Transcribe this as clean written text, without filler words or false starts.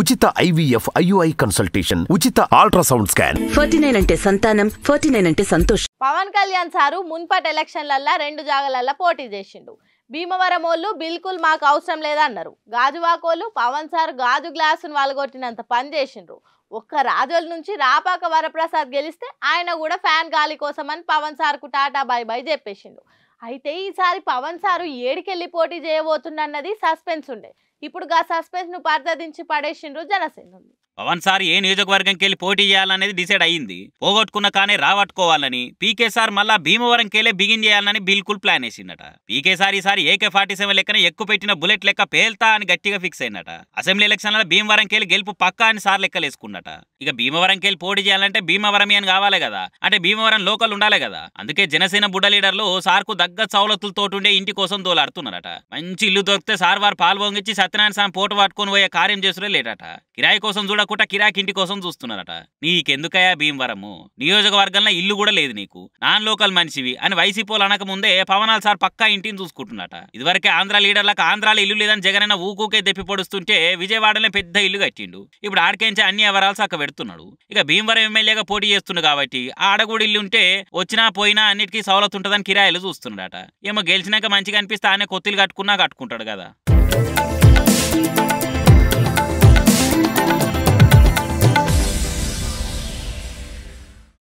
ఉచిత IVF IUI consultation, ఉచిత ultrasound scan. 49 అంటే సంతానం, 49 అంటే సంతోషం. పవన్ కళ్యాణ్ సారు మున్పటి ఎలక్షన్లల్లా 2 జాగాలల్లా పోటీ చేసిండు. భీమవరం వాళ్ళు బిల్కుల్ మాకు అవసరం లేదన్నారు. గాజువాకోళ్ళు పవన్ సార్ గాజు గ్లాసును వాలగొట్టినంత పని చేసిండ్రు. ఒక్క రాజోల నుంచి రాపాక వరప్రసాద్ గెలిస్తే ఆయన కూడా ఫ్యాన్ గాలి కోసమని పవన్ సార్కు టాటా బై బై చెప్పేసిండు. అయితే ఈసారి పవన్ సారు ఏడికెళ్ళి పోటీ చేయబోతుండన్నది సస్పెన్స్ ఉండే. ఇప్పుడు గా సస్పెన్స్ ను పర్దదించి పడేసిండ్రు జనసేన. పవన్ సార్ ఏ నియోజకవర్గంకి వెళ్ళి పోటీ చేయాలనేది డిసైడ్ అయ్యింది. పోగొట్టుకున్న కానీ రావట్టుకోవాలని పీకే సార్ మళ్ళా భీమవరంకెళ్ళే బిగిన్ చేయాలని బిల్కుల్ ప్లాన్ వేసిందట. పీకే సార్ ఈసారి AK-47 లెక్కన ఎక్కువ పెట్టిన బుల్లెట్ లెక్క పేల్తా అని గట్టిగా ఫిక్స్ అయినట. అసెంబ్లీ ఎలక్షన్లలో భీమవరంకెళ్ళి గెలుపు పక్కా అని సార్ లెక్కలేసుకున్నట. ఇక భీమవరంకెళ్ళి పోటీ చేయాలంటే భీమవరం అని కావాలి కదా, అంటే భీమవరం లోకల్ ఉండాలి కదా. అందుకే జనసేన బుడ్డ లీడర్లు సార్కు దగ్గర సౌలతులతో ఉండే ఇంటి కోసం దోలాడుతున్నారట. మంచి ఇల్లు దొరికితే సార్ వారు పాల్గొంగిచ్చి సత్యనారాయణ స్వామి పోటు పట్టుకొని పోయే కార్యం చేసుడే లేటట. కిరాయి కోసం చూడకుండా కిరాకి ఇంటి కోసం చూస్తున్నారట. నీకెందుకయా భీమవరము, నియోజకవర్గంలో ఇల్లు కూడా లేదు నీకు, నాన్ లోకల్ మనిషివి అని వైసీపీలు అనక ముందే పవనాల్ సార్ పక్కా ఇంటిని చూసుకుంటున్నట. ఇదివరకే ఆంధ్ర లీడర్లకు ఆంధ్రాలో ఇల్లు లేదని జగనన్న ఊకూకే దెప్పి పొడుస్తుంటే విజయవాడలో పెద్ద ఇల్లు కట్టిండు. ఇప్పుడు ఆడికేంచి అన్ని వివరాలు చక్క పెడుతున్నాడు. ఇక భీమవరం ఎమ్మెల్యేగా పోటీ చేస్తుండు కాబట్టి ఆడగూడి ఇల్లు ఉంటే వచ్చినా పోయినా అన్నిటికీ సౌలత్ ఉంటుందని కిరాయిలు చూస్తున్నాడట. ఏమో గెలిచినాక మంచిగా అనిపిస్తే ఆయన కొత్తిలు కట్టుకున్నా కట్టుకుంటాడు కదా.